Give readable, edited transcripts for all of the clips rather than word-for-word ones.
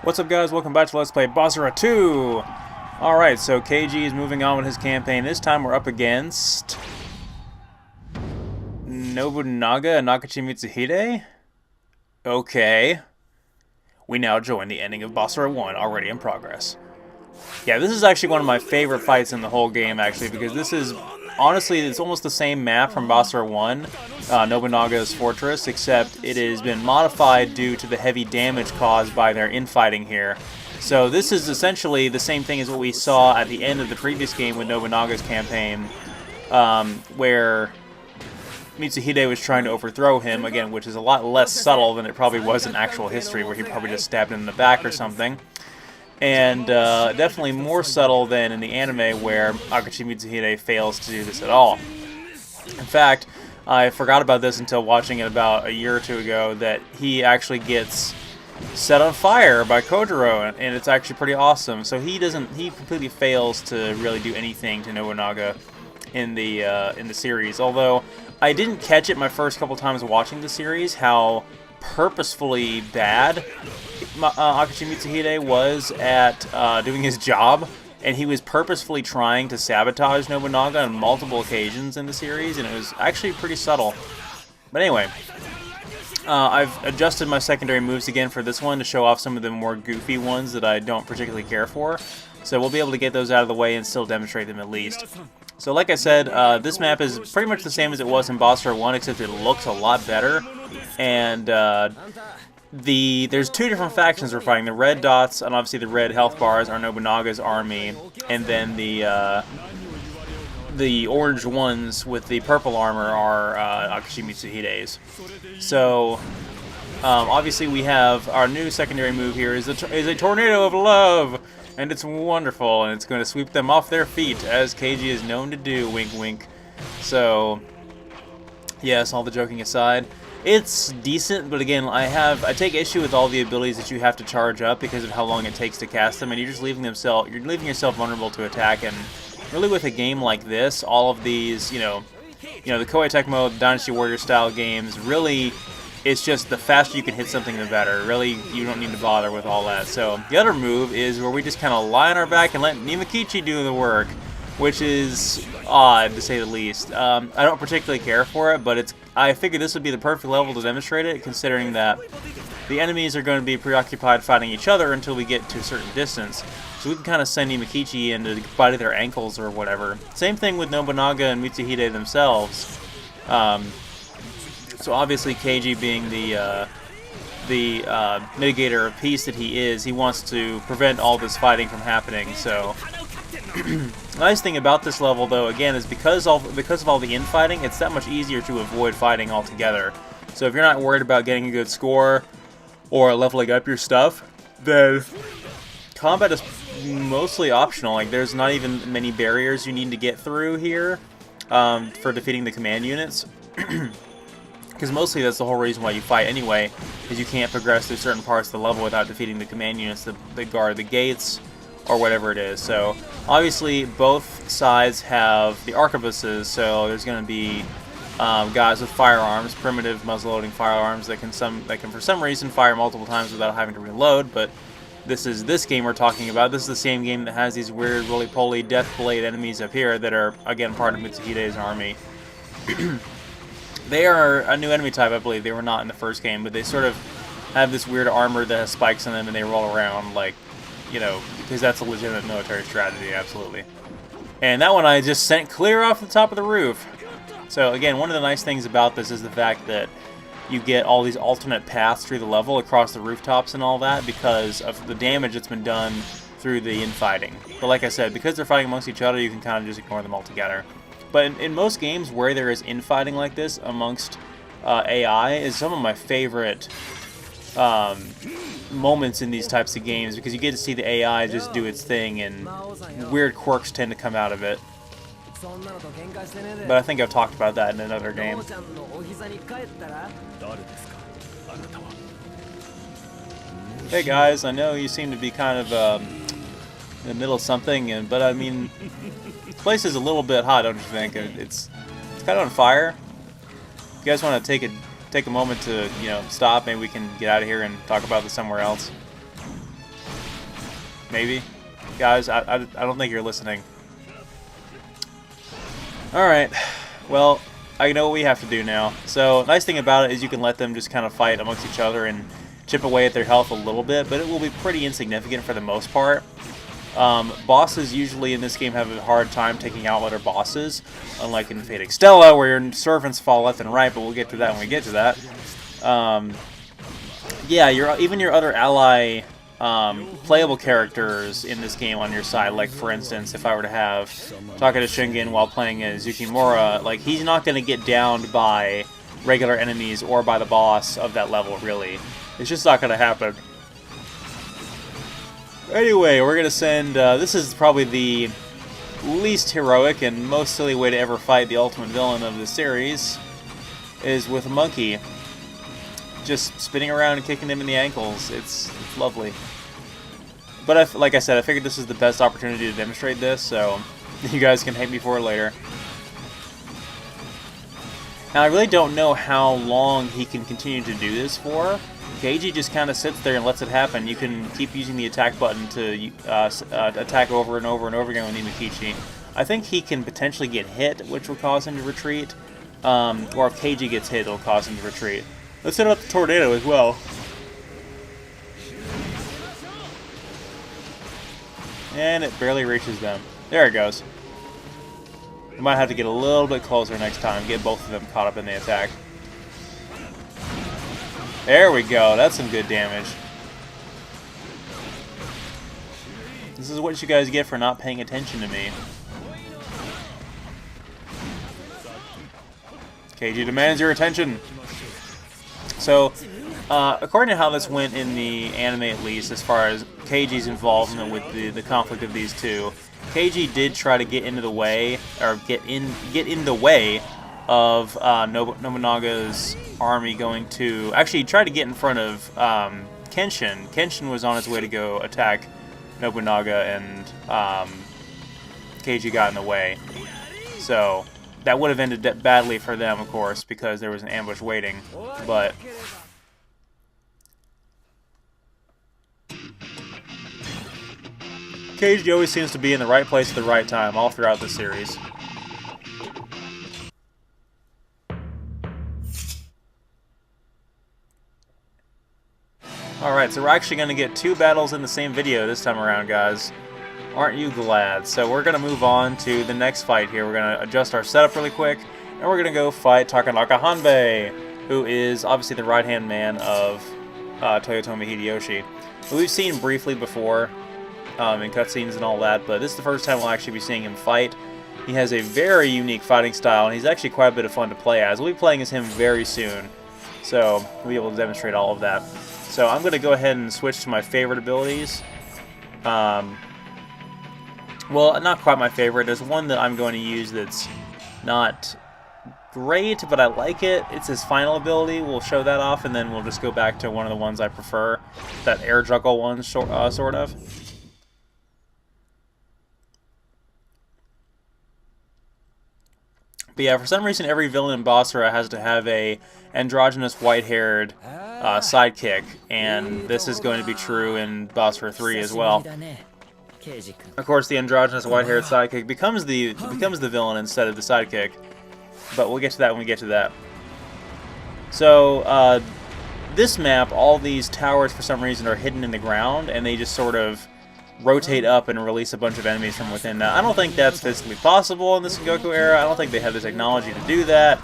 What's up, guys? Welcome back to Let's Play Basara 2! Alright, so Keiji is moving on with his campaign. This time we're up against Nobunaga and Nakachi Mitsuhide? Okay. We now join the ending of Basara 1, already in progress. Yeah, this is actually one of my favorite fights in the whole game, actually, because this is, honestly, it's almost the same map from Basara 1, Nobunaga's fortress, except it has been modified due to the heavy damage caused by their infighting here. So this is essentially the same thing as what we saw at the end of the previous game with Nobunaga's campaign, where Mitsuhide was trying to overthrow him, again, which is a lot less subtle than it probably was in actual history, where he probably just stabbed him in the back or something. And definitely more subtle than in the anime, where Nakachi Mitsuhide fails to do this at all. In fact, I forgot about this until watching it about a year or two ago, that he actually gets set on fire by Kojiro, and it's actually pretty awesome. So he completely fails to really do anything to Nobunaga in the series. Although I didn't catch it my first couple times watching the series, how purposefully bad Nakachi Mitsuhide was at doing his job, and he was purposefully trying to sabotage Nobunaga on multiple occasions in the series, and it was actually pretty subtle. But anyway, I've adjusted my secondary moves again for this one to show off some of the more goofy ones that I don't particularly care for, so we'll be able to get those out of the way and still demonstrate them at least. So like I said, this map is pretty much the same as it was in Basara 1, except it looks a lot better, and there's two different factions we're fighting. The red dots, and obviously the red health bars, are Nobunaga's army, and then the orange ones with the purple armor are Nakachi Mitsuhide's. So obviously we have our new secondary move here is a tornado of love, and it's wonderful, and it's going to sweep them off their feet, as Keiji is known to do. Wink, wink. So yes, all the joking aside, it's decent, but again, I take issue with all the abilities that you have to charge up because of how long it takes to cast them, and you're just leaving yourself vulnerable to attack. And really, with a game like this, all of these, the Koei Tecmo Dynasty Warrior style games, really, it's just the faster you can hit something, the better. Really, you don't need to bother with all that. So the other move is where we just kind of lie on our back and let Nemakichi do the work, which is odd, to say the least. I don't particularly care for it, but I figured this would be the perfect level to demonstrate it, considering that the enemies are going to be preoccupied fighting each other until we get to a certain distance. So we can kind of send Nemakichi in to bite their ankles or whatever. Same thing with Nobunaga and Mitsuhide themselves. So obviously Keiji, being the mitigator of peace that he is, he wants to prevent all this fighting from happening. So the nice thing about this level, though, again, is because of all the infighting, it's that much easier to avoid fighting altogether. So if you're not worried about getting a good score or leveling up your stuff, then combat is mostly optional. Like, there's not even many barriers you need to get through here for defeating the command units. Because mostly that's the whole reason why you fight anyway, is you can't progress through certain parts of the level without defeating the command units that guard the gates or whatever it is. So obviously both sides have the arquebuses, so there's going to be guys with firearms, primitive muzzle-loading firearms that can for some reason fire multiple times without having to reload. But this game we're talking about. This is the same game that has these weird, roly-poly death blade enemies up here that are, again, part of Mitsuhide's army. They are a new enemy type, I believe. They were not in the first game, but they sort of have this weird armor that has spikes in them, and they roll around like, because that's a legitimate military strategy, absolutely. And that one I just sent clear off the top of the roof. So again, one of the nice things about this is the fact that you get all these alternate paths through the level across the rooftops and all that because of the damage that's been done through the infighting. But like I said, because they're fighting amongst each other, you can kind of just ignore them altogether. But in most games where there is infighting like this amongst AI is some of my favorite moments in these types of games, because you get to see the AI just do its thing and weird quirks tend to come out of it. But I think I've talked about that in another game. Hey guys, I know you seem to be kind of in the middle of something, but I mean, this place is a little bit hot, don't you think? It's kind of on fire. If you guys want to take a moment to stop, maybe we can get out of here and talk about this somewhere else. Maybe? Guys, I don't think you're listening. Alright. Well, I know what we have to do now. So, nice thing about it is you can let them just kind of fight amongst each other and chip away at their health a little bit, but it will be pretty insignificant for the most part. Bosses usually in this game have a hard time taking out other bosses, unlike in Fate Extella, where your servants fall left and right, but we'll get to that when we get to that. Yeah, even your other ally playable characters in this game on your side, like for instance, if I were to have Takeda Shingen while playing as Yukimura, like he's not going to get downed by regular enemies or by the boss of that level, really. It's just not going to happen. Anyway, we're going to send, this is probably the least heroic and most silly way to ever fight the ultimate villain of the series, is with a monkey. Just spinning around and kicking them in the ankles. It's lovely. But like I said, I figured this is the best opportunity to demonstrate this, so you guys can hate me for it later. Now, I really don't know how long he can continue to do this for. Keiji just kind of sits there and lets it happen. You can keep using the attack button to attack over and over and over again with Nemakichi. I think he can potentially get hit, which will cause him to retreat. Or if Keiji gets hit, it'll cause him to retreat. Let's set up the tornado as well. And it barely reaches them. There it goes. We might have to get a little bit closer next time, get both of them caught up in the attack. There we go. That's some good damage. This is what you guys get for not paying attention to me. Keiji demands your attention. So, according to how this went in the anime at least, as far as Keiji's involvement with the conflict of these two, Keiji did try to get into the way, or get in the way of Nobunaga's army going to... Actually, he tried to get in front of Kenshin. Kenshin was on his way to go attack Nobunaga, and Keiji got in the way. So, that would have ended badly for them, of course, because there was an ambush waiting. But... Keiji always seems to be in the right place at the right time all throughout the series. Alright, so we're actually going to get 2 battles in the same video this time around, guys. Aren't you glad? So we're going to move on to the next fight here. We're going to adjust our setup really quick, and we're going to go fight Takanaka Hanbei, who is obviously the right-hand man of Toyotomi Hideyoshi, who we've seen briefly before in cutscenes and all that, but this is the first time we'll actually be seeing him fight. He has a very unique fighting style, and he's actually quite a bit of fun to play as. We'll be playing as him very soon, so we'll be able to demonstrate all of that. So I'm going to go ahead and switch to my favorite abilities. Well, not quite my favorite. There's one that I'm going to use that's not great, but I like it. It's his final ability. We'll show that off, and then we'll just go back to one of the ones I prefer. That air juggle one, sort of. But yeah, for some reason, every villain in Basara has to have a androgynous white-haired sidekick, and this is going to be true in Basara 3 as well. Of course, the androgynous white-haired sidekick becomes the villain instead of the sidekick, but we'll get to that when we get to that. So, this map, all these towers for some reason are hidden in the ground, and they just sort of rotate up and release a bunch of enemies from within. Now, I don't think that's physically possible in the Sengoku era. I don't think they have the technology to do that.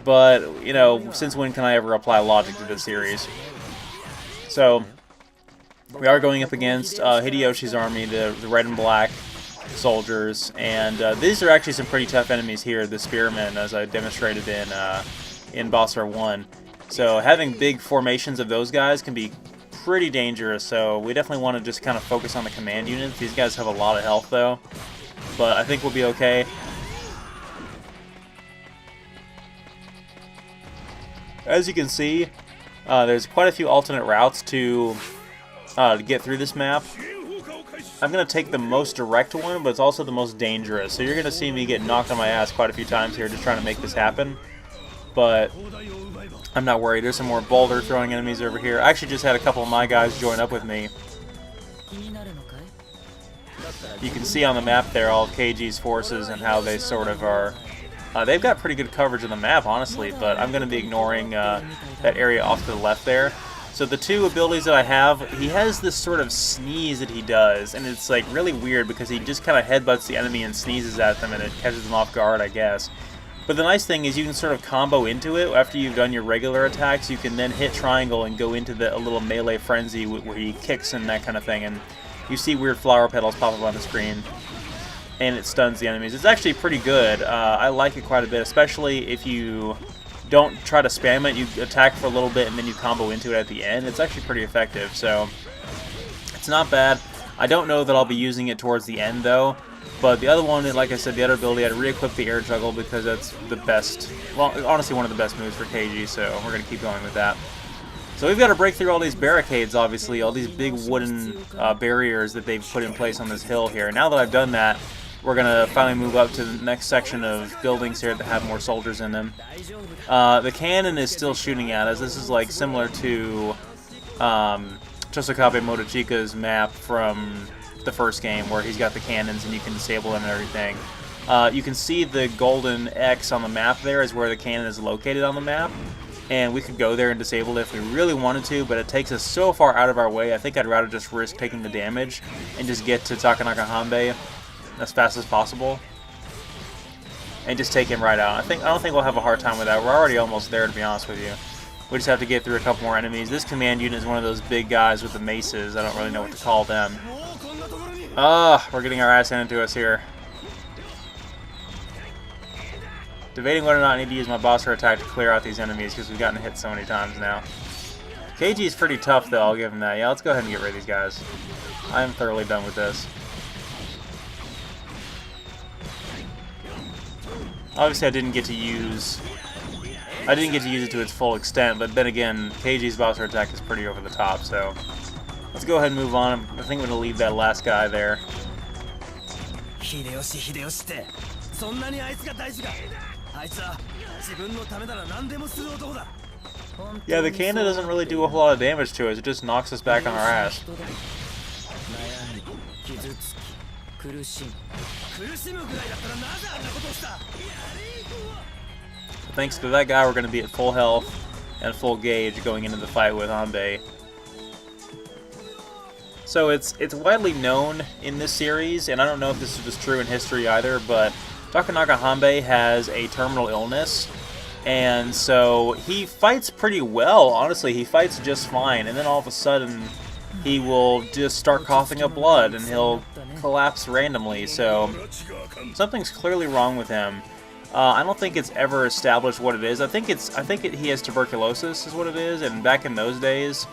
But, you know, since when can I ever apply logic to this series? So, we are going up against Hideyoshi's army, the red and black soldiers. And these are actually some pretty tough enemies here, the spearmen, as I demonstrated in Basara 1. So, having big formations of those guys can be pretty dangerous, so we definitely want to just kind of focus on the command units. These guys have a lot of health, though, but I think we'll be okay. As you can see, there's quite a few alternate routes to get through this map. I'm going to take the most direct one, but it's also the most dangerous, so you're going to see me get knocked on my ass quite a few times here just trying to make this happen, but I'm not worried. There's some more boulder throwing enemies over here. I actually just had a couple of my guys join up with me. You can see on the map there all of Keiji's forces and how they sort of are. They've got pretty good coverage of the map, honestly, but I'm going to be ignoring that area off to the left there. So the two abilities that I have, he has this sort of sneeze that he does, and it's like really weird because he just kind of headbutts the enemy and sneezes at them and it catches them off guard, I guess. But the nice thing is you can sort of combo into it. After you've done your regular attacks, you can then hit triangle and go into a little melee frenzy where he kicks and that kind of thing, and you see weird flower petals pop up on the screen, and it stuns the enemies. It's actually pretty good. I like it quite a bit, especially if you don't try to spam it. You attack for a little bit and then you combo into it at the end. It's actually pretty effective, so it's not bad. I don't know that I'll be using it towards the end, though. But the other one, like I said, the other ability, I'd re-equip the air juggle because that's the best, well, honestly one of the best moves for Keiji, so we're going to keep going with that. So we've got to break through all these barricades, obviously, all these big wooden barriers that they've put in place on this hill here. Now that I've done that, we're going to finally move up to the next section of buildings here that have more soldiers in them. The cannon is still shooting at us. This is like similar to Chosokabe Motochika's map from the first game, where he's got the cannons and you can disable them and everything. You can see the golden X on the map there is where the cannon is located on the map, and we could go there and disable it if we really wanted to, but it takes us so far out of our way. I think I'd rather just risk taking the damage and just get to Takanaka Hanbei as fast as possible and just take him right out. I don't think we'll have a hard time with that. We're already almost there, to be honest with you. We just have to get through a couple more enemies. This command unit is one of those big guys with the maces. I don't really know what to call them. We're getting our ass handed to us here. Debating whether or not I need to use my Basara attack to clear out these enemies because we've gotten hit so many times now. Keiji is pretty tough, though. I'll give him that. Yeah, let's go ahead and get rid of these guys. I am thoroughly done with this. Obviously, I didn't get to use it to its full extent, but then again, Keiji's Basara attack is pretty over the top, so let's go ahead and move on. I think I'm going to leave that last guy there. Yeah, the cannon doesn't really do a whole lot of damage to us. It just knocks us back on our ass. Thanks to that guy, we're going to be at full health and full gauge going into the fight with Hanbei. So it's widely known in this series, and I don't know if this is just true in history either, but Takanaka Hanbei has a terminal illness, and so he fights pretty well. Honestly, he fights just fine, and then all of a sudden he will just start coughing up blood and he'll collapse randomly. So something's clearly wrong with him. I don't think it's ever established what it is. I think he has tuberculosis is what it is, and back in those days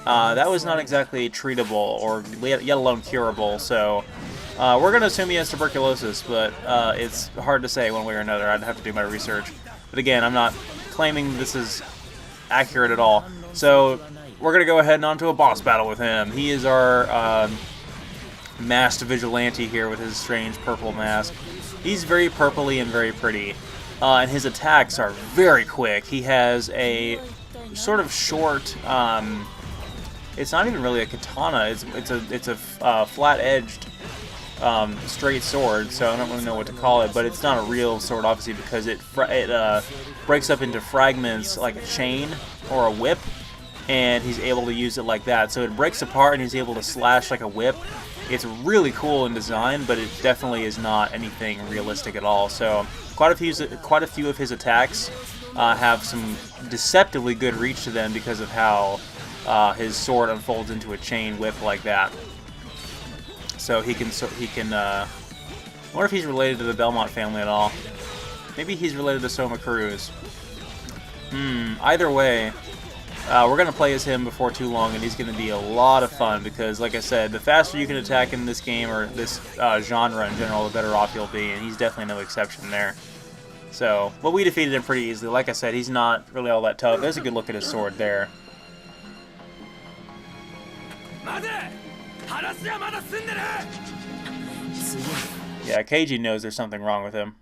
that was not exactly treatable or yet alone curable. So we're going to assume he has tuberculosis, but it's hard to say one way or another. I'd have to do my research. But again, I'm not claiming this is accurate at all. So we're going to go ahead and on to a boss battle with him. He is our masked vigilante here with his strange purple mask. He's very purpley and very pretty, and his attacks are very quick. He has a sort of short, it's not even really a katana, it's a flat-edged straight sword, so I don't really know what to call it, but it's not a real sword, obviously, because it breaks up into fragments like a chain or a whip, and he's able to use it like that. So it breaks apart and he's able to slash like a whip. It's really cool in design, but it definitely is not anything realistic at all. So quite a few of his attacks have some deceptively good reach to them because of how his sword unfolds into a chain whip like that. So he can. I wonder if he's related to the Belmont family at all. Maybe he's related to Soma Cruz. Either way, we're going to play as him before too long, and he's going to be a lot of fun because, like I said, the faster you can attack in this game, or this genre in general, the better off you'll be, and he's definitely no exception there. So, but we defeated him pretty easily. Like I said, he's not really all that tough. There's a good look at his sword there. Yeah, Keiji knows there's something wrong with him.